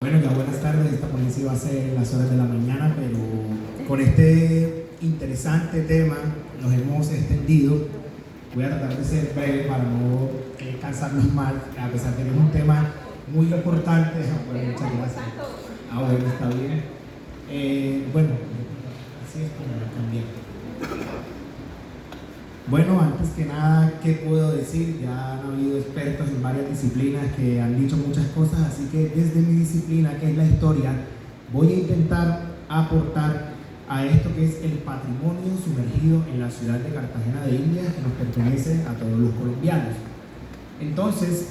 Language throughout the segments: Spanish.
Bueno, ya buenas tardes. Esta ponencia va a ser en las horas de la mañana, pero con este interesante tema nos hemos extendido. Voy a tratar de ser breve para no cansarnos más, a pesar de que es un tema muy importante. Bueno, muchas gracias. Bueno, está bien. Bueno, así es como también. Bueno, antes que nada, ¿qué puedo decir? Ya han habido expertos en varias disciplinas que han dicho muchas cosas, así que desde mi disciplina, que es la historia, voy a intentar aportar a esto que es el patrimonio sumergido en la ciudad de Cartagena de Indias, que nos pertenece a todos los colombianos. Entonces,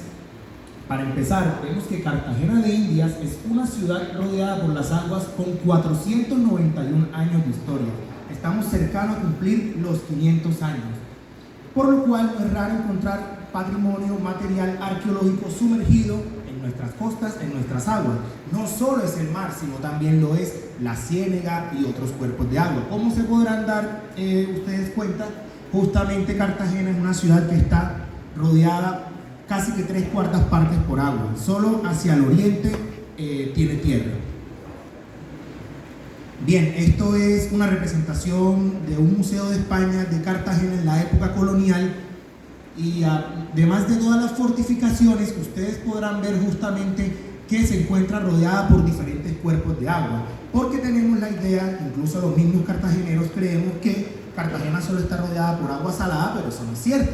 para empezar, vemos que Cartagena de Indias es una ciudad rodeada por las aguas con 491 años de historia. Estamos cercanos a cumplir los 500 años, por lo cual no es raro encontrar patrimonio material arqueológico sumergido en nuestras costas, en nuestras aguas. No solo es el mar, sino también lo es la ciénaga y otros cuerpos de agua. ¿Cómo se podrán dar ustedes cuenta? Justamente Cartagena es una ciudad que está rodeada casi que 3/4 partes por agua. Solo hacia el oriente tiene tierra. Bien, esto es una representación de un museo de España de Cartagena en la época colonial, y además de todas las fortificaciones, ustedes podrán ver justamente que se encuentra rodeada por diferentes cuerpos de agua, porque tenemos la idea, incluso los mismos cartageneros creemos que Cartagena solo está rodeada por agua salada, pero eso no es cierto.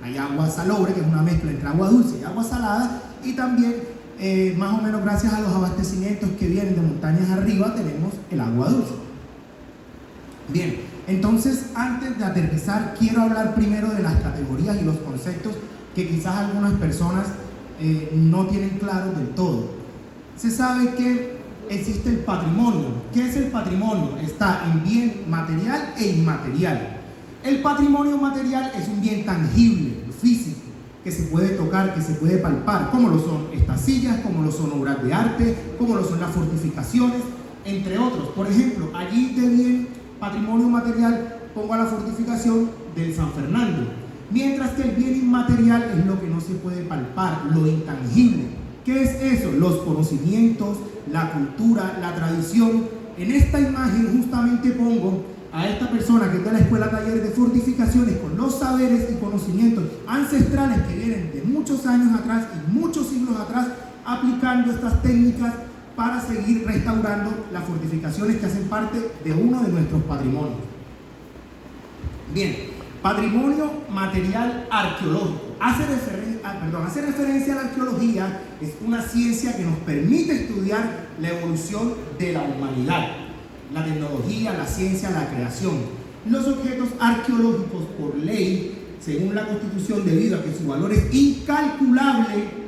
Hay agua salobre, que es una mezcla entre agua dulce y agua salada, y también más o menos gracias a los abastecimientos que vienen de montañas arriba, tenemos el agua dulce. Bien, entonces antes de aterrizar, quiero hablar primero de las categorías y los conceptos que quizás algunas personas no tienen claros del todo. Se sabe que existe el patrimonio. ¿Qué es el patrimonio? Está en bien material e inmaterial. El patrimonio material es un bien tangible, físico, que se puede tocar, que se puede palpar, como lo son estas sillas, como lo son obras de arte, como lo son las fortificaciones, entre otros. Por ejemplo, allí de bien patrimonio material pongo a la fortificación del San Fernando, mientras que el bien inmaterial es lo que no se puede palpar, lo intangible. ¿Qué es eso? Los conocimientos, la cultura, la tradición. En esta imagen justamente pongo a esta persona que está en la Escuela Taller de Fortificaciones con los saberes y conocimientos ancestrales que vienen de muchos años atrás y muchos siglos atrás, aplicando estas técnicas para seguir restaurando las fortificaciones que hacen parte de uno de nuestros patrimonios. Bien, patrimonio material arqueológico. Hace referencia a la arqueología. Es una ciencia que nos permite estudiar la evolución de la humanidad, la tecnología, la ciencia, la creación. Los objetos arqueológicos, por ley, según la Constitución, debido a que su valor es incalculable,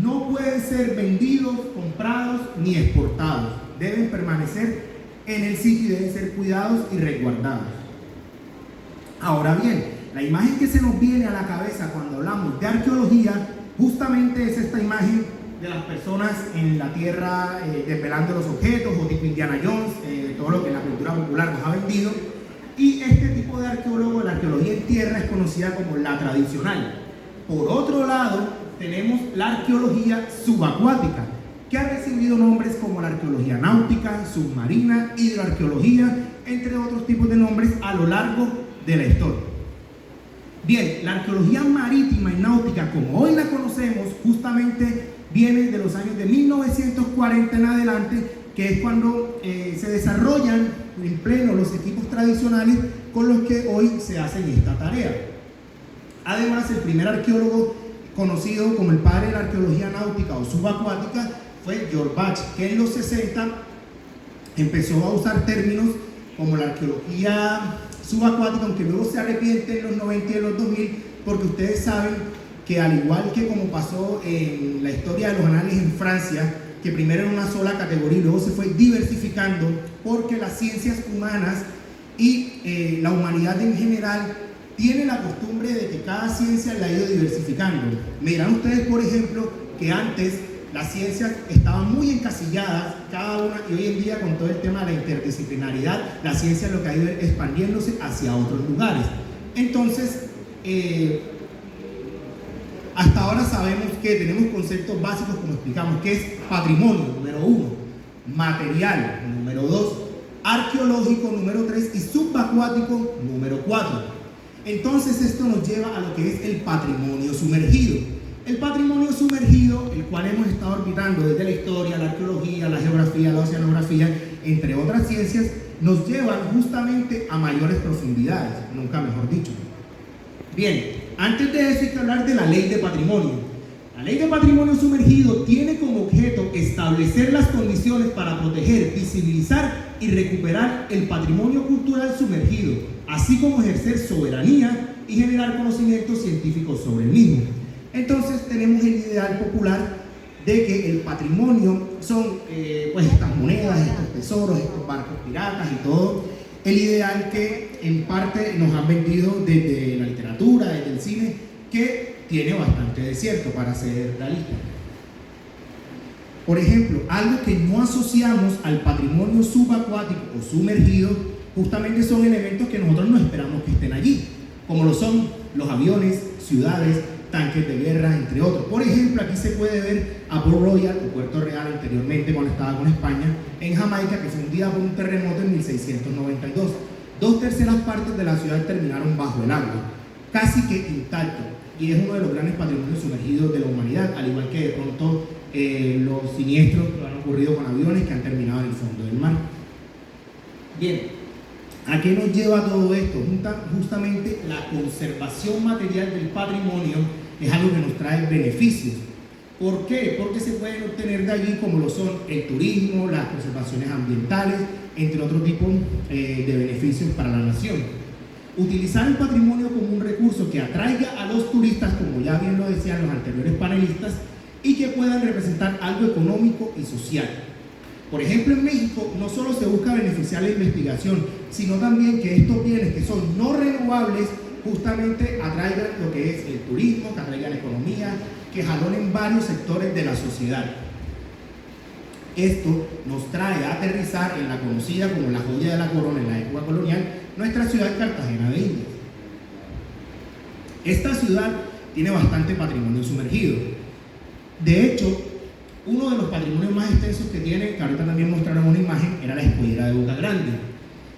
no pueden ser vendidos, comprados ni exportados. Deben permanecer en el sitio y deben ser cuidados y resguardados. Ahora bien, la imagen que se nos viene a la cabeza cuando hablamos de arqueología justamente es esta imagen de las personas en la tierra desvelando los objetos, o tipo Indiana Jones, todo lo que la cultura popular nos ha vendido. Y este tipo de arqueólogo, la arqueología en tierra, es conocida como la tradicional. Por otro lado, tenemos la arqueología subacuática, que ha recibido nombres como la arqueología náutica, submarina, hidroarqueología, entre otros tipos de nombres a lo largo de la historia. Bien, la arqueología marítima y náutica, como hoy la conocemos, justamente viene de los años de 1940 en adelante, que es cuando se desarrollan en pleno los equipos tradicionales con los que hoy se hace esta tarea. Además, el primer arqueólogo conocido como el padre de la arqueología náutica o subacuática fue George Bach, que en los 60 empezó a usar términos como la arqueología subacuática, aunque luego se arrepiente en los 90 y en los 2000, porque ustedes saben que, al igual que como pasó en la historia de los anales en Francia, que primero era una sola categoría y luego se fue diversificando, porque las ciencias humanas y la humanidad en general tiene la costumbre de que cada ciencia la ha ido diversificando. Me dirán ustedes, por ejemplo, que antes las ciencias estaban muy encasilladas, cada una, y hoy en día, con todo el tema de la interdisciplinaridad, la ciencia es lo que ha ido expandiéndose hacia otros lugares. Entonces, hasta ahora sabemos que tenemos conceptos básicos como explicamos, que es patrimonio, número 1, material, número 2, arqueológico, número 3 y subacuático, número 4. Entonces esto nos lleva a lo que es el patrimonio sumergido. El patrimonio sumergido, el cual hemos estado orbitando desde la historia, la arqueología, la geografía, la oceanografía, entre otras ciencias, nos llevan justamente a mayores profundidades, nunca mejor dicho. Bien, antes de eso hay que hablar de la ley de patrimonio. La ley de patrimonio sumergido tiene como objeto establecer las condiciones para proteger, visibilizar y recuperar el patrimonio cultural sumergido, así como ejercer soberanía y generar conocimientos científicos sobre el mismo. Entonces tenemos el ideal popular de que el patrimonio son pues estas monedas, estos tesoros, estos barcos piratas y todo el ideal que en parte nos han vendido desde la literatura, desde el cine, que tiene bastante de cierto, para ser realista. Por ejemplo, algo que no asociamos al patrimonio subacuático o sumergido justamente son elementos que nosotros no esperamos que estén allí, como lo son los aviones, ciudades, tanques de guerra, entre otros. Por ejemplo, aquí se puede ver a Port Royal o Puerto Real anteriormente cuando estaba con España, en Jamaica, que fue hundida por un terremoto en 1692. 2/3 partes de la ciudad terminaron bajo el agua, casi que intacto, y es uno de los grandes patrimonios sumergidos de la humanidad, al igual que de pronto los siniestros que han ocurrido con aviones que han terminado en el fondo del mar. Bien, ¿a qué nos lleva todo esto? Justamente la conservación material del patrimonio es algo que nos trae beneficios. ¿Por qué? Porque se pueden obtener de allí, como lo son el turismo, las conservaciones ambientales, entre otros tipos de beneficios para la nación. Utilizar el patrimonio como un recurso que atraiga a los turistas, como ya bien lo decían los anteriores panelistas, y que puedan representar algo económico y social. Por ejemplo, en México no solo se busca beneficiar la investigación, sino también que estos bienes que son no renovables justamente atraigan lo que es el turismo, que atraigan la economía, que jalonen varios sectores de la sociedad. Esto nos trae a aterrizar en la conocida como la joya de la corona en la época colonial, nuestra ciudad Cartagena de Indias. Esta ciudad tiene bastante patrimonio sumergido. De hecho, uno de los patrimonios más extensos que tiene, que ahorita también mostraron una imagen, era la escollera de Boca Grande.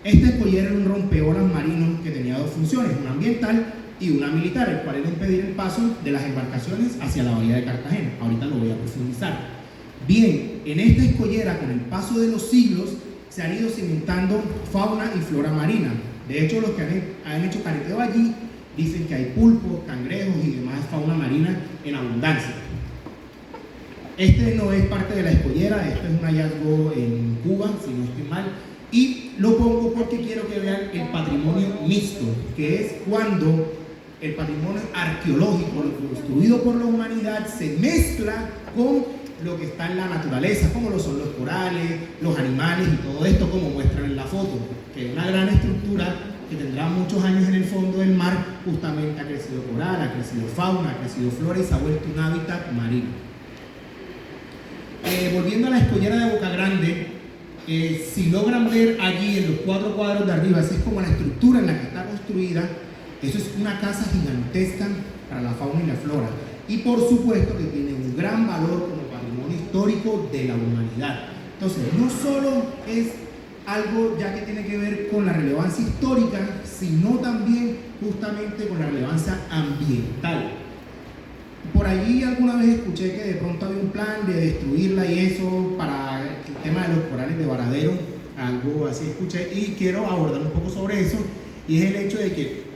Esta escollera era un rompeolas marino que tenía dos funciones, una ambiental y una militar, el cual era impedir el paso de las embarcaciones hacia la bahía de Cartagena. Ahorita lo voy a profundizar. Bien, en esta escollera, con el paso de los siglos, se han ido cimentando fauna y flora marina. De hecho, los que han hecho careteo allí dicen que hay pulpos, cangrejos y demás fauna marina en abundancia. Este no es parte de la escollera, este es un hallazgo en Cuba, si no estoy mal, y lo pongo porque quiero que vean el patrimonio mixto, que es cuando el patrimonio arqueológico, lo construido por la humanidad, se mezcla con lo que está en la naturaleza, como lo son los corales, los animales y todo esto, como muestran en la foto, que es una gran estructura que tendrá muchos años en el fondo del mar. Justamente ha crecido coral, ha crecido fauna, ha crecido flora y se ha vuelto un hábitat marino. Volviendo a la escollera de Boca Grande, si logran ver allí en los 4 cuadros de arriba, así es como la estructura en la que está construida. Eso es una casa gigantesca para la fauna y la flora, y por supuesto que tiene un gran valor como patrimonio histórico de la humanidad. Entonces, no solo es algo ya que tiene que ver con la relevancia histórica, sino también justamente con la relevancia ambiental. Por allí alguna vez escuché que de pronto había un plan de destruirla y eso para el tema de los corales de Varadero, algo así escuché, y quiero abordar un poco sobre eso, y es el hecho de que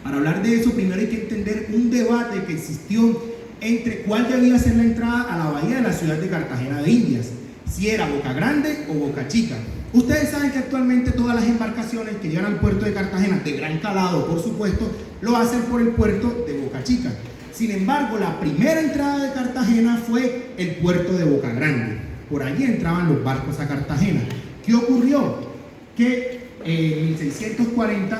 para hablar de eso primero hay que entender un debate que existió entre cuál debía ser la entrada a la bahía de la ciudad de Cartagena de Indias, si era Boca Grande o Boca Chica. Ustedes saben que actualmente todas las embarcaciones que llegan al puerto de Cartagena, de gran calado por supuesto, lo hacen por el puerto de Boca Chica. Sin embargo, la primera entrada de Cartagena fue el puerto de Boca Grande. Por allí entraban los barcos a Cartagena. ¿Qué ocurrió? Que en 1640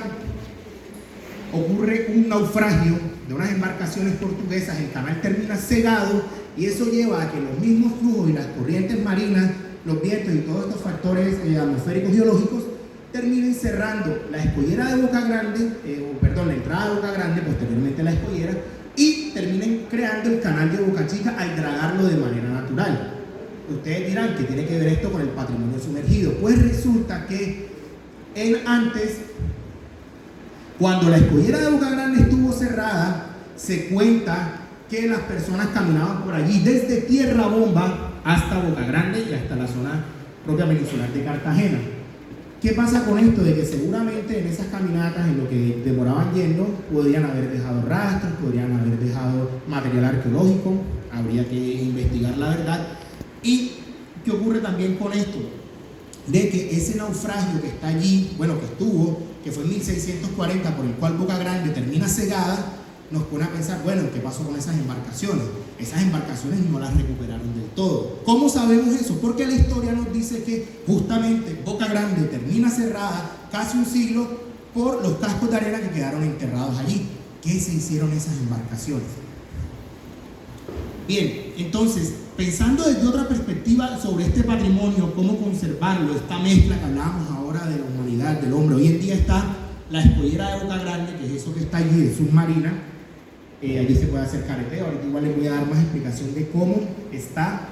ocurre un naufragio de unas embarcaciones portuguesas, el canal termina cegado y eso lleva a que los mismos flujos y las corrientes marinas, los vientos y todos estos factores atmosféricos geológicos terminen cerrando la escollera de Boca Grande, la entrada de Boca Grande, posteriormente la escollera, y terminen creando el canal de Boca Chica al dragarlo de manera natural. Ustedes dirán, ¿qué tiene que ver esto con el patrimonio sumergido? Pues resulta que antes, cuando la escollera de Boca Grande estuvo cerrada, se cuenta que las personas caminaban por allí desde Tierra Bomba hasta Boca Grande y hasta la zona propiamente insular de Cartagena. ¿Qué pasa con esto? De que seguramente en esas caminatas, en lo que demoraban yendo, podrían haber dejado rastros, podrían haber dejado material arqueológico, habría que investigar la verdad. ¿Y qué ocurre también con esto? De que ese naufragio que está allí, bueno, que estuvo, que fue en 1640, por el cual Boca Grande termina cegada, nos pone a pensar, bueno, ¿qué pasó con esas embarcaciones? Esas embarcaciones no las recuperaron del todo. ¿Cómo sabemos eso? Porque la historia nos dice que justamente Boca Grande termina cerrada casi un siglo por los cascos de arena que quedaron enterrados allí. ¿Qué se hicieron esas embarcaciones? Bien, entonces, pensando desde otra perspectiva sobre este patrimonio, cómo conservarlo, esta mezcla que hablábamos ahora de la humanidad, del hombre, hoy en día está la escollera de Boca Grande, que es eso que está allí, de submarina. Allí se puede hacer careteo. Ahorita igual les voy a dar más explicación de cómo está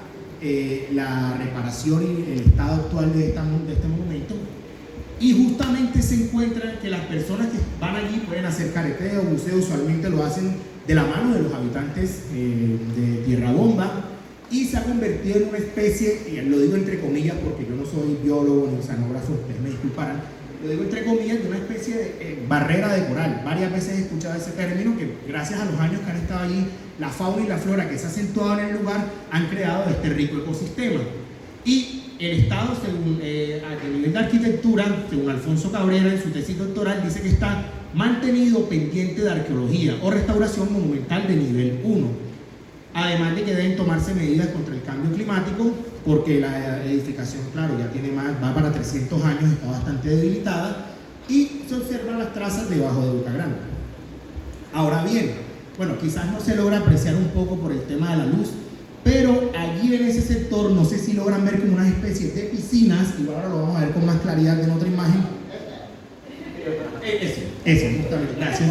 la reparación y el estado actual de este monumento. Y justamente se encuentra que las personas que van allí pueden hacer careteo, buceo, usualmente lo hacen de la mano de los habitantes de Tierra Bomba, y se ha convertido en una especie, y lo digo entre comillas porque yo no soy biólogo ni oceanógrafo, ustedes me disculparán, lo digo entre comillas, de una especie de barrera de coral. Varias veces he escuchado ese término, que gracias a los años que han estado allí, la fauna y la flora que se ha acentuado en el lugar han creado este rico ecosistema. Y el Estado, según a nivel de arquitectura, según Alfonso Cabrera en su tesis doctoral, dice que está mantenido pendiente de arqueología o restauración monumental de nivel 1. Además de que deben tomarse medidas contra el cambio climático, porque la edificación, claro, ya tiene va para 300 años, está bastante debilitada, y se observan las trazas debajo de Boca Grande. Ahora bien, bueno, quizás no se logra apreciar un poco por el tema de la luz, pero allí en ese sector, no sé si logran ver como unas especies de piscinas, y ahora lo vamos a ver con más claridad en otra imagen. Eso, justamente, gracias.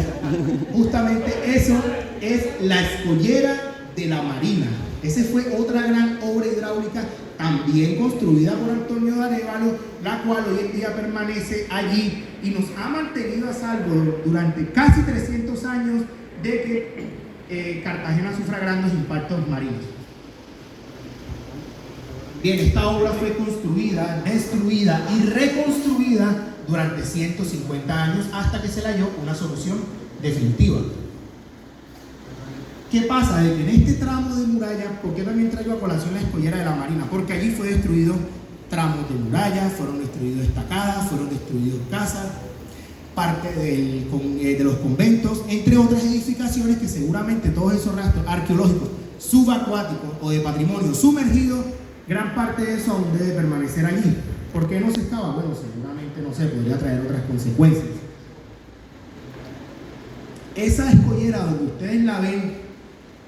Justamente eso es la escollera de la Marina. Esa fue otra gran obra hidráulica también construida por Antonio de Arévalo, la cual hoy en día permanece allí y nos ha mantenido a salvo durante casi 300 años de que Cartagena sufra grandes impactos marinos. Bien, esta obra fue construida, destruida y reconstruida durante 150 años hasta que se le halló una solución definitiva. ¿Qué pasa? De que en este tramo de muralla, ¿por qué también traigo a colación la escollera de la Marina? Porque allí fue destruido tramos de muralla, fueron destruidos estacadas, fueron destruidos casas, parte de los conventos, entre otras edificaciones que seguramente todos esos rastros arqueológicos subacuáticos o de patrimonio sumergido, gran parte de eso aún debe permanecer allí. ¿Por qué no se excava? Bueno, seguramente, no sé, podría traer otras consecuencias. Esa escollera donde ustedes la ven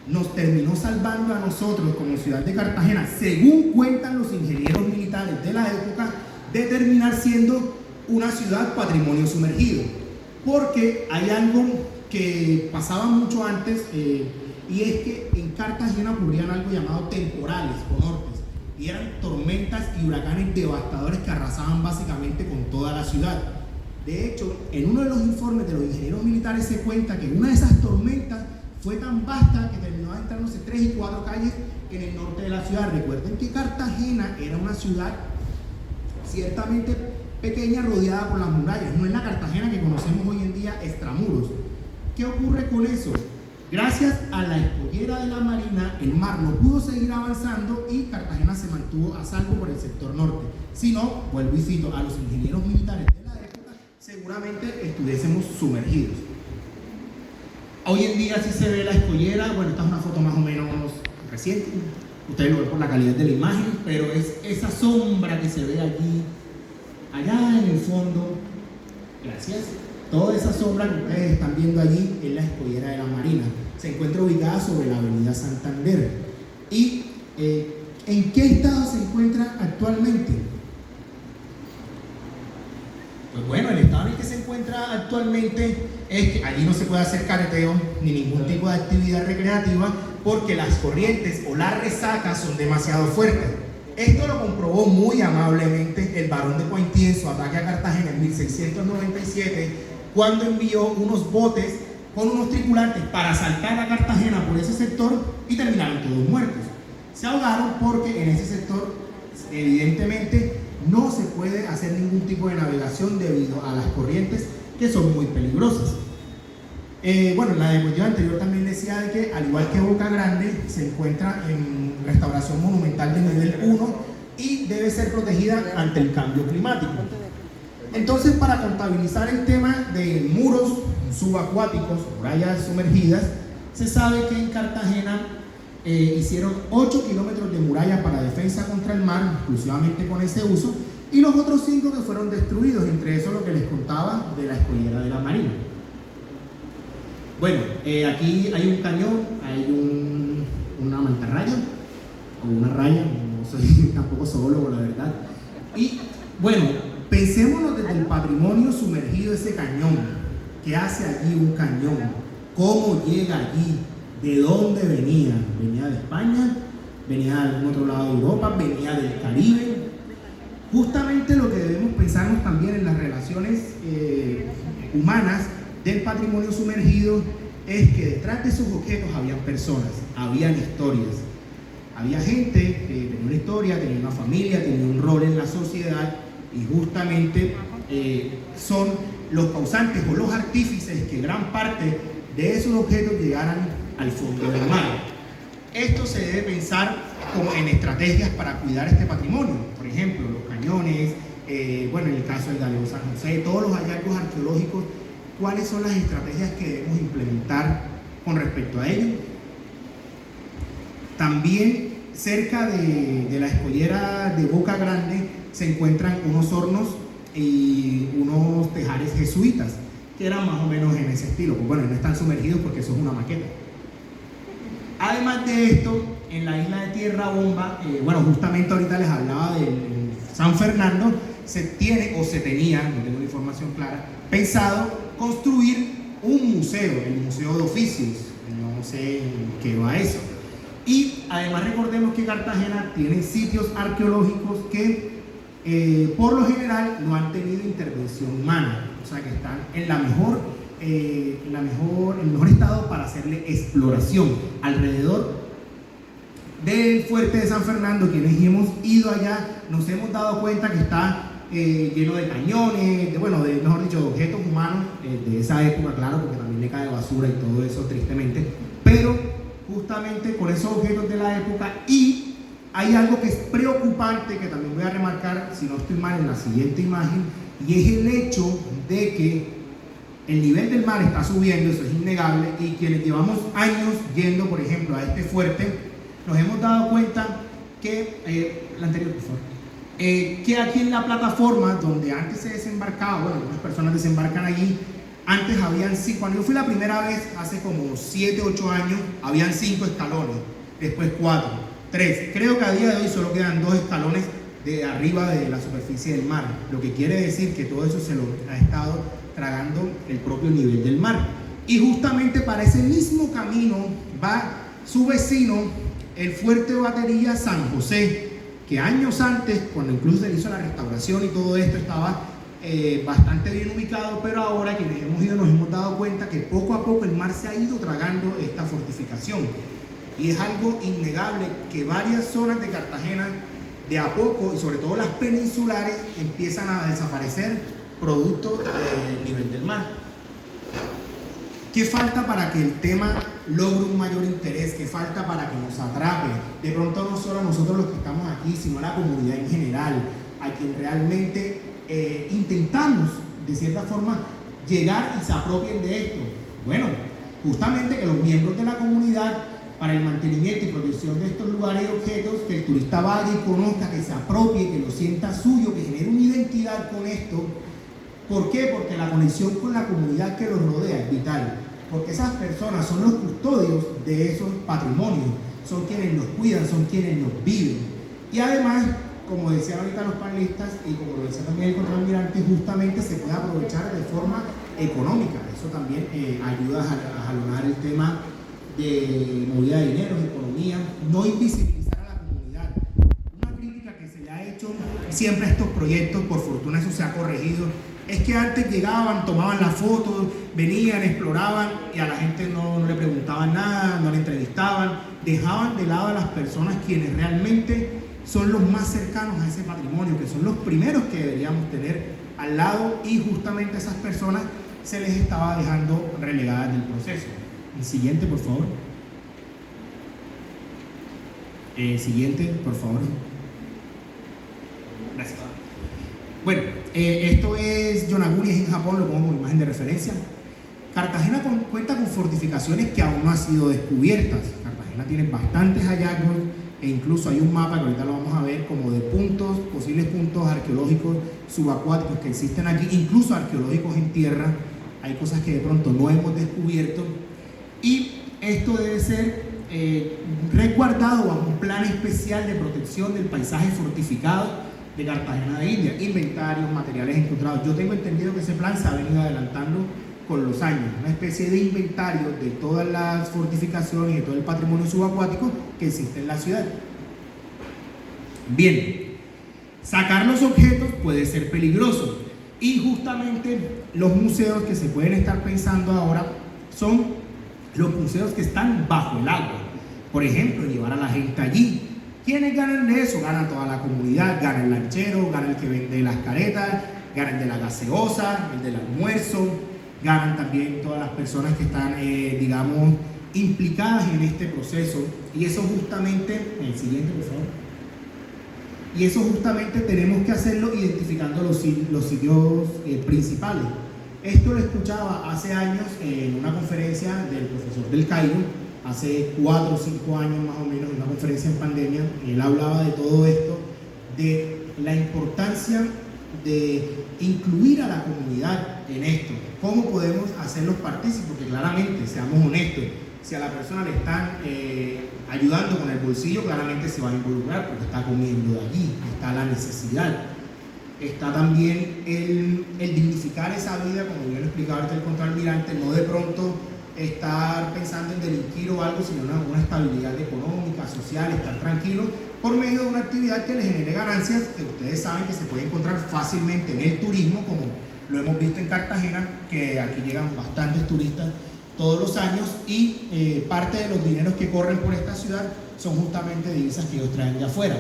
nos terminó salvando a nosotros como ciudad de Cartagena, según cuentan los ingenieros militares de la época, de terminar siendo una ciudad patrimonio sumergido, porque hay algo que pasaba mucho antes, y es que en Cartagena ocurrían algo llamado temporales o nortes, y eran tormentas y huracanes devastadores que arrasaban básicamente con toda la ciudad. De hecho, en uno de los informes de los ingenieros militares se cuenta que una de esas tormentas fue tan vasta que terminó adentrándose 3 y 4 calles en el norte de la ciudad. Recuerden que Cartagena era una ciudad ciertamente pequeña, rodeada por las murallas. No es la Cartagena que conocemos hoy en día, extramuros. ¿Qué ocurre con eso? Gracias a la escollera de la Marina, el mar no pudo seguir avanzando y Cartagena se mantuvo a salvo por el sector norte. Si no, vuelvo y cito a los ingenieros militares de la época, seguramente estuviésemos sumergidos. Hoy en día sí se ve la escollera. Bueno, esta es una foto más o menos reciente, ustedes lo ven por la calidad de la imagen, pero es esa sombra que se ve allí, allá en el fondo. Gracias. Toda esa sombra que ustedes están viendo allí es la escollera de la Marina. Se encuentra ubicada sobre la avenida Santander. ¿Y ¿en qué estado se encuentra actualmente? Pues bueno, el estado en el que se encuentra actualmente es que allí no se puede hacer careteo ni ningún tipo de actividad recreativa porque las corrientes o las resacas son demasiado fuertes. Esto lo comprobó muy amablemente el barón de Poitiers en su ataque a Cartagena en 1697, cuando envió unos botes con unos tripulantes para asaltar a Cartagena por ese sector y terminaron todos muertos. Se ahogaron porque en ese sector evidentemente no se puede hacer ningún tipo de navegación debido a las corrientes que son muy peligrosas. Bueno, la diapositiva anterior también decía de que, al igual que Boca Grande, se encuentra en restauración monumental de nivel 1 y debe ser protegida ante el cambio climático. Entonces, para contabilizar el tema de muros subacuáticos, murallas sumergidas, se sabe que en Cartagena hicieron 8 kilómetros de muralla para defensa contra el mar, exclusivamente con ese uso, y los otros 5 que fueron destruidos, entre eso lo que les contaba de la escollera de la Marina. Bueno, aquí hay un cañón, hay una mantarraya, o una raya, no soy tampoco zoólogo, la verdad. Y bueno, pensémonos desde el patrimonio sumergido ese cañón. ¿Qué hace allí un cañón? ¿Cómo llega allí? ¿De dónde venía? ¿Venía de España? ¿Venía de algún otro lado de Europa? ¿Venía del Caribe? Justamente lo que debemos pensarnos también en las relaciones humanas del patrimonio sumergido es que detrás de esos objetos habían personas, habían historias, había gente que tenía una historia, tenía una familia, tenía un rol en la sociedad y justamente son los causantes o los artífices que gran parte de esos objetos llegaran al fondo del mar. Esto se debe pensar como en estrategias para cuidar este patrimonio, por ejemplo, los cañones, bueno, en el caso del Galeo San José, todos los hallazgos arqueológicos. ¿Cuáles son las estrategias que debemos implementar con respecto a ello? También cerca de la escollera de Boca Grande se encuentran unos hornos y unos tejares jesuitas que eran más o menos en ese estilo. Pues bueno, no están sumergidos porque eso es una maqueta. Además de esto, en la isla de Tierra Bomba, bueno, justamente ahorita les hablaba de San Fernando, se tiene o se tenía, no tengo la información clara, pensado construir un museo, el Museo de Oficios, no sé en qué va eso. Y además recordemos que Cartagena tiene sitios arqueológicos que por lo general no han tenido intervención humana, o sea que están en el mejor estado para hacerle exploración alrededor del fuerte de San Fernando. Quienes hemos ido allá nos hemos dado cuenta que está lleno de cañones, mejor dicho, de objetos humanos de esa época, claro, porque también le cae basura y todo eso, tristemente, pero justamente con esos objetos de la época. Y hay algo que es preocupante, que también voy a remarcar, si no estoy mal, en la siguiente imagen, y es el hecho de que el nivel del mar está subiendo, eso es innegable, y quienes llevamos años yendo, por ejemplo, a este fuerte, nos hemos dado cuenta que, la anterior, por favor, que aquí en la plataforma donde antes se desembarcaba, bueno, algunas personas desembarcan allí, antes habían 5, cuando yo fui la primera vez, hace como 7, 8 años, habían 5 escalones, después 4, 3, creo que a día de hoy solo quedan 2 escalones de arriba de la superficie del mar, lo que quiere decir que todo eso se lo ha estado tragando el propio nivel del mar. Y justamente para ese mismo camino va su vecino, el fuerte de batería San José, que años antes, cuando incluso se hizo la restauración y todo esto, estaba bastante bien ubicado, pero ahora quienes hemos ido nos hemos dado cuenta que poco a poco el mar se ha ido tragando esta fortificación. Y es algo innegable que varias zonas de Cartagena, de a poco, y sobre todo las peninsulares, empiezan a desaparecer producto del nivel del mar. ¿Qué falta para que el tema logre un mayor interés? ¿Qué falta para que nos atrape? De pronto no solo a nosotros los que estamos aquí, sino a la comunidad en general, a quien realmente intentamos, de cierta forma, llegar y se apropien de esto. Bueno, justamente que los miembros de la comunidad, para el mantenimiento y protección de estos lugares y objetos, que el turista vaya y conozca, que se apropie, que lo sienta suyo, que genere una identidad con esto. ¿Por qué? Porque la conexión con la comunidad que los rodea es vital, porque esas personas son los custodios de esos patrimonios, son quienes los cuidan, son quienes los viven. Y además, como decían ahorita los panelistas y como lo decía también el contraalmirante, justamente se puede aprovechar de forma económica. Eso también ayuda a jalonar el tema de movida de dinero, de economía, no invisibilizar a la comunidad. Una crítica que se le ha hecho siempre a estos proyectos, por fortuna eso se ha corregido, es que antes llegaban, tomaban las fotos, venían, exploraban y a la gente no le preguntaban nada, no le entrevistaban, dejaban de lado a las personas quienes realmente son los más cercanos a ese patrimonio, que son los primeros que deberíamos tener al lado, y justamente a esas personas se les estaba dejando relegadas del proceso. El siguiente, por favor. Siguiente, por favor. Gracias. Bueno, esto es Yonaguni, es en Japón, lo pongo como imagen de referencia. Cartagena cuenta con fortificaciones que aún no han sido descubiertas. Cartagena tiene bastantes hallazgos e incluso hay un mapa que ahorita lo vamos a ver como de puntos, posibles puntos arqueológicos subacuáticos que existen aquí, incluso arqueológicos en tierra. Hay cosas que de pronto no hemos descubierto y esto debe ser resguardado bajo un plan especial de protección del paisaje fortificado de Cartagena de India, inventarios, materiales encontrados. Yo tengo entendido que ese plan se ha venido adelantando con los años, una especie de inventario de todas las fortificaciones y de todo el patrimonio subacuático que existe en la ciudad. Bien, sacar los objetos puede ser peligroso y justamente los museos que se pueden estar pensando ahora son los museos que están bajo el agua. Por ejemplo, llevar a la gente allí. ¿Quiénes ganan de eso? Ganan toda la comunidad, gana el lanchero, gana el que vende las caretas, gana el de la gaseosa, el del almuerzo, ganan también todas las personas que están, digamos, implicadas en este proceso. Y eso justamente, el siguiente, por favor. Y eso justamente tenemos que hacerlo identificando los sitios principales. Esto lo escuchaba hace años en una conferencia del profesor del Cairo, hace 4 o 5 años más o menos, en una conferencia en pandemia. Él hablaba de todo esto, de la importancia de incluir a la comunidad en esto. ¿Cómo podemos hacerlos partícipes? Porque claramente, seamos honestos, si a la persona le están ayudando con el bolsillo, claramente se va a involucrar porque está comiendo de allí, está la necesidad. Está también el dignificar esa vida, como yo le explicaba ahorita el contraalmirante, no de pronto estar pensando en delinquir o algo, sino una estabilidad económica, social, estar tranquilo por medio de una actividad que les genere ganancias, que ustedes saben que se puede encontrar fácilmente en el turismo, como lo hemos visto en Cartagena, que aquí llegan bastantes turistas todos los años y parte de los dineros que corren por esta ciudad son justamente divisas que ellos traen de afuera.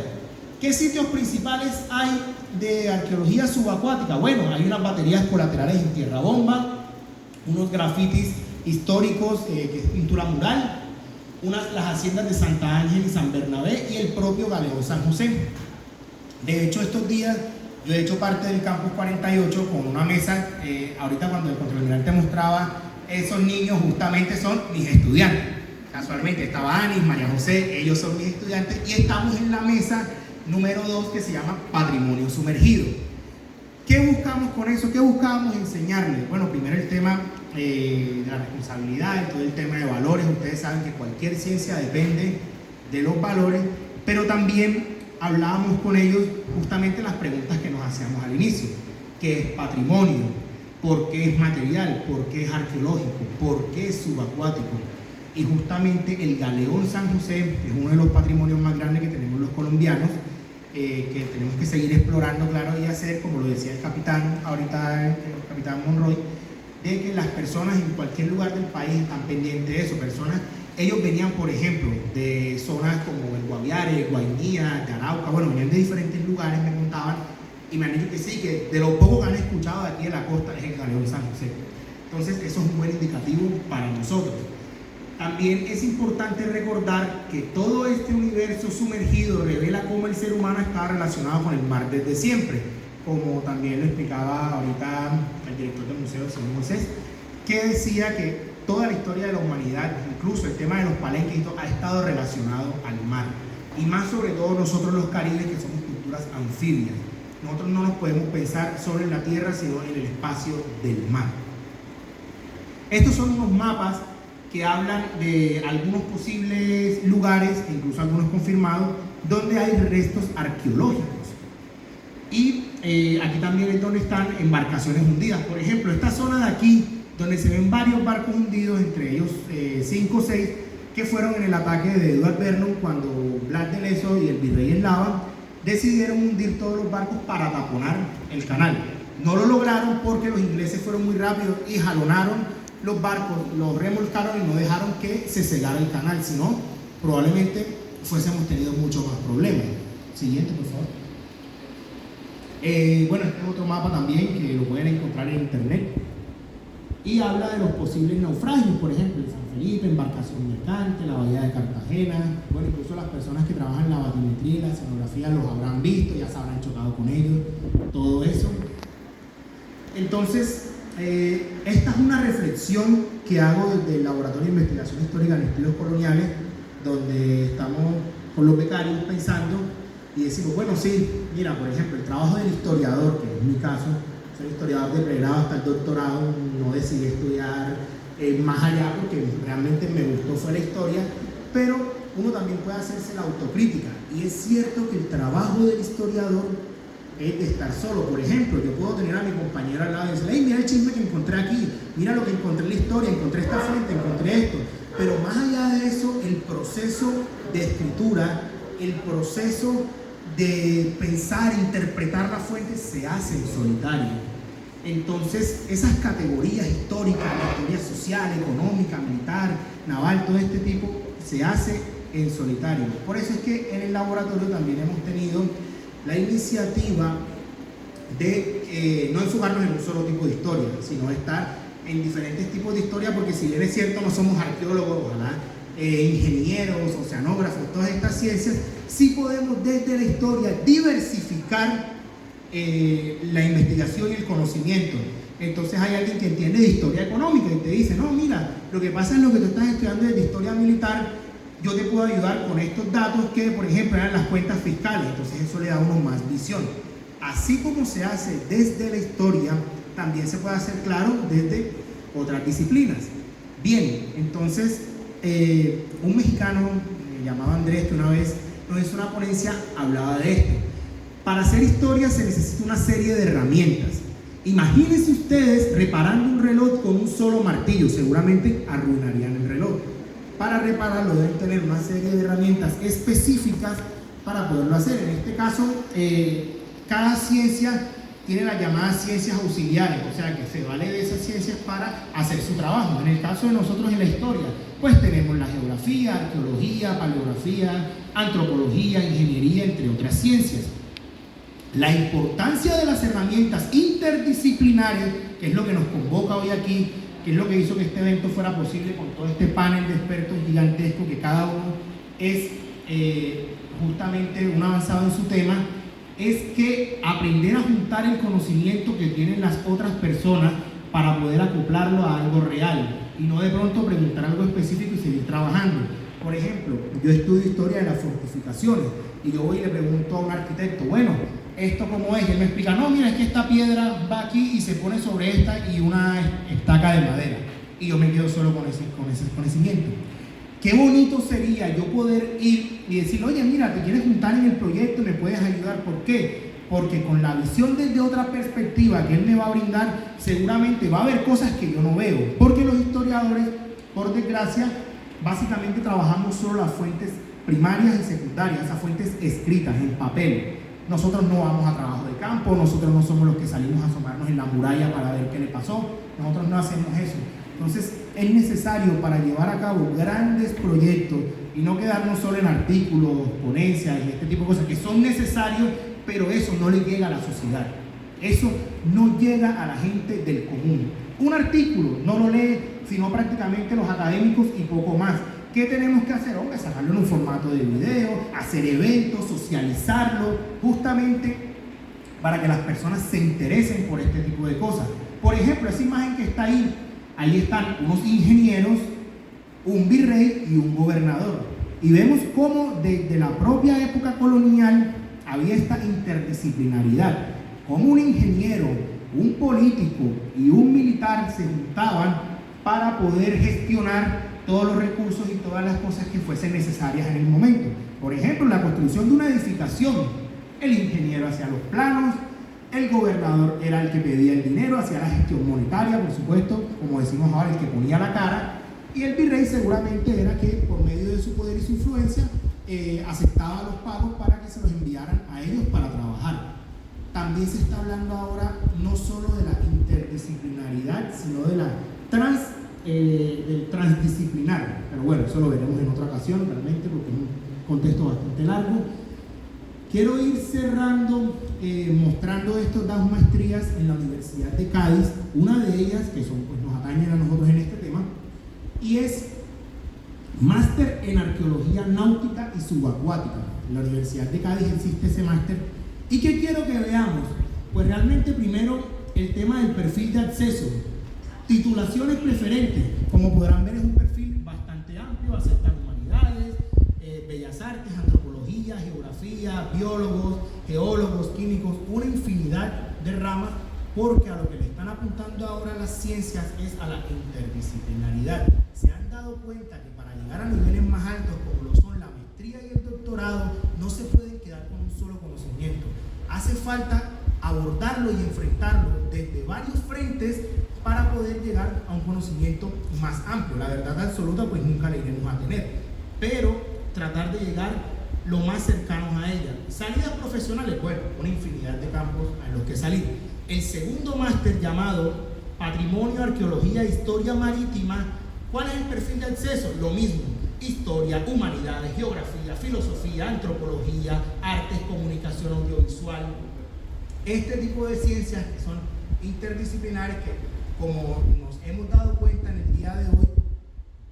¿Qué sitios principales hay de arqueología subacuática? Bueno, hay unas baterías colaterales en tierra bomba, unos grafitis históricos, que es pintura mural, las haciendas de Santa Ángel y San Bernabé y el propio Galeón San José. De hecho, estos días yo he hecho parte del Campus 48 con una mesa, ahorita cuando el contraalmirante mostraba esos niños, justamente son mis estudiantes. Casualmente estaba Anis, María José, ellos son mis estudiantes y estamos en la mesa número 2 que se llama Patrimonio Sumergido. ¿Qué buscamos con eso? ¿Qué buscábamos enseñarles? Bueno, primero el tema de la responsabilidad, todo el tema de valores. Ustedes saben que cualquier ciencia depende de los valores, pero también hablábamos con ellos justamente las preguntas que nos hacíamos al inicio. ¿Qué es patrimonio? ¿Por qué es material? ¿Por qué es arqueológico? ¿Por qué es subacuático? Y justamente el Galeón San José es uno de los patrimonios más grandes que tenemos los colombianos, que tenemos que seguir explorando, claro, y hacer, como lo decía el capitán ahorita, el capitán Monroy, de que las personas en cualquier lugar del país están pendientes de eso. Ellos venían, por ejemplo, de zonas como el Guaviare, Guainía, de Arauca, bueno, venían de diferentes lugares, me contaban, y me han dicho que sí, que de lo poco que han escuchado de aquí de la costa es el Galeón San José. Entonces, eso es un buen indicativo para nosotros. También es importante recordar que todo este universo sumergido revela cómo el ser humano está relacionado con el mar desde siempre, como también lo explicaba ahorita el director del museo, señor Moisés, que decía que toda la historia de la humanidad, incluso el tema de los palenques, ha estado relacionado al mar, y más sobre todo nosotros los caribes, que somos culturas anfibias. Nosotros no nos podemos pensar solo en la tierra, sino en el espacio del mar. Estos son unos mapas que hablan de algunos posibles lugares, incluso algunos confirmados, donde hay restos arqueológicos. Y aquí también es donde están embarcaciones hundidas. Por ejemplo, esta zona de aquí, donde se ven varios barcos hundidos, entre ellos 5 o 6, que fueron en el ataque de Edward Vernon cuando Blas de Lezo y el virrey Eslava decidieron hundir todos los barcos para taponar el canal. No lo lograron porque los ingleses fueron muy rápidos y jalonaron los barcos, los remolcaron y no dejaron que se cegara el canal, sino probablemente fuésemos tenido muchos más problemas. Siguiente, por favor. Bueno, este es otro mapa también que lo pueden encontrar en internet y habla de los posibles naufragios, por ejemplo, en San Felipe, embarcación mercante, la bahía de Cartagena. Bueno, incluso las personas que trabajan en la batimetría y la escenografía los habrán visto, ya se habrán chocado con ellos, todo eso. Entonces, esta es una reflexión que hago desde el Laboratorio de Investigación Histórica en Estudios Coloniales, donde estamos con los becarios pensando y decimos, bueno, sí, mira, por ejemplo, el trabajo del historiador, que es mi caso, soy historiador de pregrado hasta el doctorado, no decidí estudiar más allá porque realmente me gustó fue la historia, pero uno también puede hacerse la autocrítica, y es cierto que el trabajo del historiador es de estar solo. Por ejemplo, yo puedo tener a mi compañero al lado y decirle, hey, mira el chisme que encontré aquí, mira lo que encontré en la historia, encontré esta fuente, encontré esto. Pero más allá de eso, el proceso de escritura, el proceso de pensar, interpretar la fuente se hace en solitario. Entonces, esas categorías históricas, la historia social, económica, militar, naval, todo este tipo, se hace en solitario. Por eso es que en el laboratorio también hemos tenido la iniciativa de no enfocarnos en un solo tipo de historia, sino estar en diferentes tipos de historia, porque si bien es cierto no somos arqueólogos, ojalá, ingenieros, oceanógrafos, todas estas ciencias, sí podemos desde la historia diversificar la investigación y el conocimiento. Entonces hay alguien que entiende de historia económica y te dice, no, mira, lo que pasa es lo que tú estás estudiando de historia militar, yo te puedo ayudar con estos datos que, por ejemplo, eran las cuentas fiscales. Entonces eso le da a uno más visión. Así como se hace desde la historia, también se puede hacer, claro, desde otras disciplinas. Bien, entonces un mexicano llamado Andrés, que una vez nos hizo una ponencia, hablaba de esto. Para hacer historia se necesita una serie de herramientas. Imagínense ustedes reparando un reloj con un solo martillo, seguramente arruinarían el reloj. Para repararlo deben tener una serie de herramientas específicas para poderlo hacer. En este caso, cada ciencia tiene las llamadas ciencias auxiliares, o sea que se vale de esas ciencias para hacer su trabajo. En el caso de nosotros en la historia, pues tenemos la geografía, arqueología, paleografía, antropología, ingeniería, entre otras ciencias. La importancia de las herramientas interdisciplinarias, que es lo que nos convoca hoy aquí, que es lo que hizo que este evento fuera posible con todo este panel de expertos gigantesco, que cada uno es justamente un avanzado en su tema, es que aprender a juntar el conocimiento que tienen las otras personas para poder acoplarlo a algo real y no de pronto preguntar algo específico y seguir trabajando. Por ejemplo, yo estudio historia de las fortificaciones y yo voy y le pregunto a un arquitecto, bueno, ¿esto cómo es? Y él me explica, no, mira, es que esta piedra va aquí y se pone sobre esta y una estaca de madera. Y yo me quedo solo con ese conocimiento. Qué bonito sería yo poder ir y decir, oye, mira, te quieres juntar en el proyecto, me puedes ayudar. ¿Por qué? Porque con la visión desde otra perspectiva que él me va a brindar, seguramente va a haber cosas que yo no veo. Porque los historiadores, por desgracia, básicamente trabajamos solo las fuentes primarias y secundarias, esas fuentes escritas en papel. Nosotros no vamos a trabajo de campo, nosotros no somos los que salimos a asomarnos en la muralla para ver qué le pasó, nosotros no hacemos eso. Entonces es necesario para llevar a cabo grandes proyectos y no quedarnos solo en artículos, ponencias y este tipo de cosas que son necesarios, pero eso no le llega a la sociedad, eso no llega a la gente del común. Un artículo no lo lee sino prácticamente los académicos y poco más. ¿Qué tenemos que hacer? Hombre, sacarlo en un formato de video, hacer eventos, socializarlo, justamente para que las personas se interesen por este tipo de cosas. Por ejemplo, esa imagen que está ahí, ahí están unos ingenieros, un virrey y un gobernador. Y vemos cómo desde la propia época colonial había esta interdisciplinaridad. Como un ingeniero, un político y un militar se juntaban para poder gestionar todos los recursos y todas las cosas que fuesen necesarias en el momento. Por ejemplo, la construcción de una edificación, el ingeniero hacía los planos, El gobernador era el que pedía el dinero, hacía la gestión monetaria, por supuesto, como decimos ahora, el que ponía la cara, y el virrey seguramente era que por medio de su poder y su influencia aceptaba los pagos para que se los enviaran a ellos para trabajar. También se está hablando ahora no solo de la interdisciplinaridad, sino de la del transdisciplinar, pero bueno, eso lo veremos en otra ocasión realmente porque es un contexto bastante largo. Quiero ir cerrando mostrando estas dos maestrías en la Universidad de Cádiz, una de ellas que son, pues, nos atañen a nosotros en este tema, y es máster en arqueología náutica y subacuática. En la Universidad de Cádiz existe ese máster. ¿Y qué quiero que veamos? Pues realmente primero el tema del perfil de acceso. Titulaciones preferentes, como podrán ver, es un perfil bastante amplio, aceptan humanidades, bellas artes, antropología, geografía, biólogos, geólogos, químicos, una infinidad de ramas, porque a lo que le están apuntando ahora las ciencias es a la interdisciplinaridad. Se han dado cuenta que para llegar a niveles más altos, como lo son la maestría y el doctorado, no se pueden quedar con un solo conocimiento. Hace falta abordarlo y enfrentarlo desde varios frentes para poder llegar a un conocimiento más amplio. La verdad absoluta pues nunca la iremos a tener, pero tratar de llegar lo más cercanos a ella. Salidas profesionales, bueno, una infinidad de campos en los que salir. El segundo máster, llamado Patrimonio, Arqueología e Historia Marítima, ¿cuál es el perfil de acceso? Lo mismo: historia, humanidades, geografía, filosofía, antropología, artes, comunicación audiovisual. Este tipo de ciencias que son interdisciplinares, que como nos hemos dado cuenta en el día de hoy,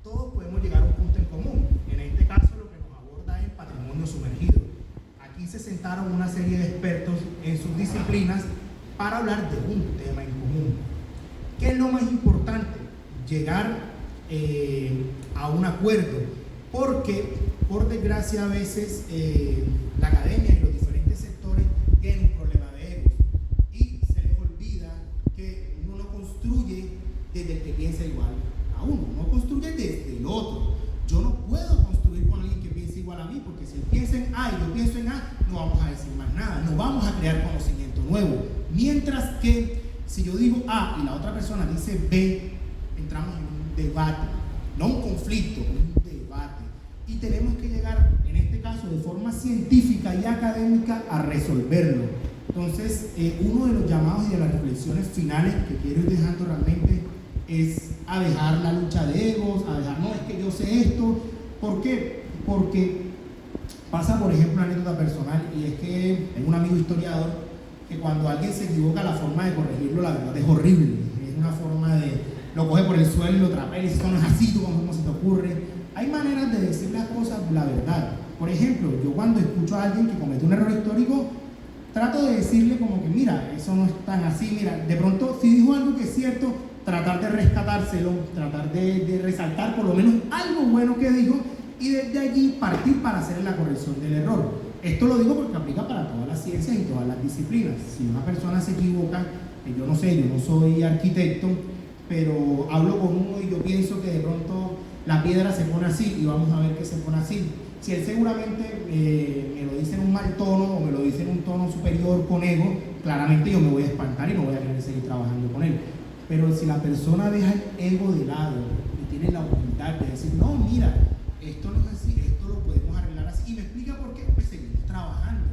todos podemos llegar a un punto en común. En este caso lo que nos aborda es el patrimonio sumergido. Aquí se sentaron una serie de expertos en sus disciplinas para hablar de un tema en común. ¿Qué es lo más importante? Llegar a un acuerdo, porque por desgracia a veces la academia y los diferentes sectores tienen un problema de egos y se les olvida que uno no construye desde el que piensa igual a uno, no construye desde el otro. Yo no puedo construir con alguien que piense igual a mí, porque si él piensa en A y yo pienso en A, no vamos a decir más nada, no vamos a crear conocimiento nuevo. Mientras que si yo digo A y la otra persona dice B, entramos en un debate, no un conflicto, un debate. Y tenemos que llegar, en este caso, de forma científica y académica a resolverlo. Entonces, uno de los llamados y de las reflexiones finales que quiero ir dejando realmente es a dejar la lucha de egos, a dejar, no, es que yo sé esto. ¿Por qué? Porque pasa, por ejemplo, una anécdota personal, y es que tengo un amigo historiador que cuando alguien se equivoca, la forma de corregirlo, la verdad, es horrible. Es una forma de, lo coge por el suelo y lo trapea y dice, esto no es así, tú cómo se te ocurre. Hay maneras de decir las cosas, la verdad. Por ejemplo, yo cuando escucho a alguien que comete un error histórico, trato de decirle como que, mira, eso no es tan así, mira, de pronto, si dijo algo que es cierto, tratar de rescatárselo, tratar de resaltar por lo menos algo bueno que dijo, y desde allí partir para hacer la corrección del error. Esto lo digo porque aplica para todas las ciencias y todas las disciplinas. Si una persona se equivoca, yo no sé, yo no soy arquitecto, pero hablo con uno y yo pienso que de pronto la piedra se pone así y vamos a ver que se pone así. Si él seguramente me lo dice en un mal tono o me lo dice en un tono superior con ego, claramente yo me voy a espantar y no voy a querer seguir trabajando con él. Pero si la persona deja el ego de lado y tiene la humildad de decir, no, mira, esto no es así, esto lo podemos arreglar así, y me explica por qué, pues seguimos trabajando.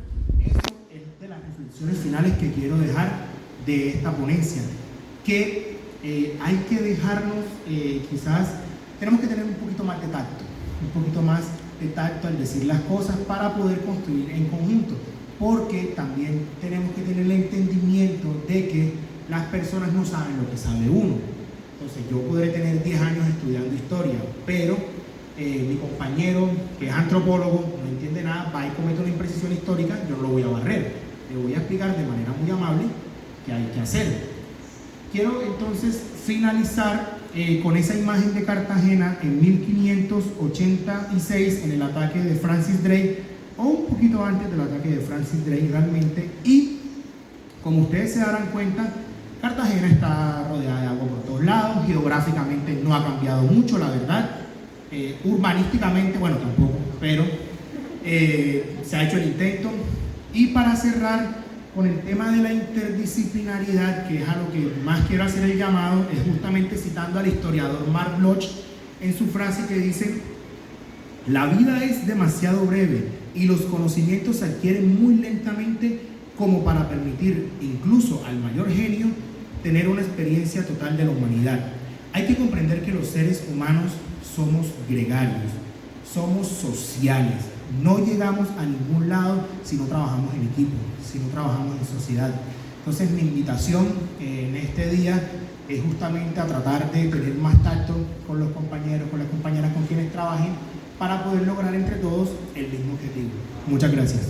Eso es de las reflexiones finales que quiero dejar de esta ponencia, que hay que dejarnos, quizás tenemos que tener un poquito más de tacto, un poquito más de tacto al decir las cosas para poder construir en conjunto, porque también tenemos que tener el entendimiento de que las personas no saben lo que sabe uno. Entonces yo podré tener 10 años estudiando historia, pero mi compañero que es antropólogo no entiende nada, va y comete una imprecisión histórica, yo no lo voy a barrer, le voy a explicar de manera muy amable qué hay que hacer. Quiero entonces finalizar con esa imagen de Cartagena en 1586 en el ataque de Francis Drake, o un poquito antes del ataque de Francis Drake realmente, y como ustedes se darán cuenta, Cartagena está rodeada de agua por todos lados, geográficamente no ha cambiado mucho, la verdad, urbanísticamente, bueno, tampoco, pero se ha hecho el intento. Y para cerrar, con el tema de la interdisciplinariedad, que es a lo que más quiero hacer el llamado, es justamente citando al historiador Mark Bloch en su frase que dice: la vida es demasiado breve y los conocimientos se adquieren muy lentamente como para permitir incluso al mayor genio tener una experiencia total de la humanidad. Hay que comprender que los seres humanos somos gregarios, somos sociales. No llegamos a ningún lado si no trabajamos en equipo, si no trabajamos en sociedad. Entonces mi invitación en este día es justamente a tratar de tener más tacto con los compañeros, con las compañeras con quienes trabajen, para poder lograr entre todos el mismo objetivo. Muchas gracias.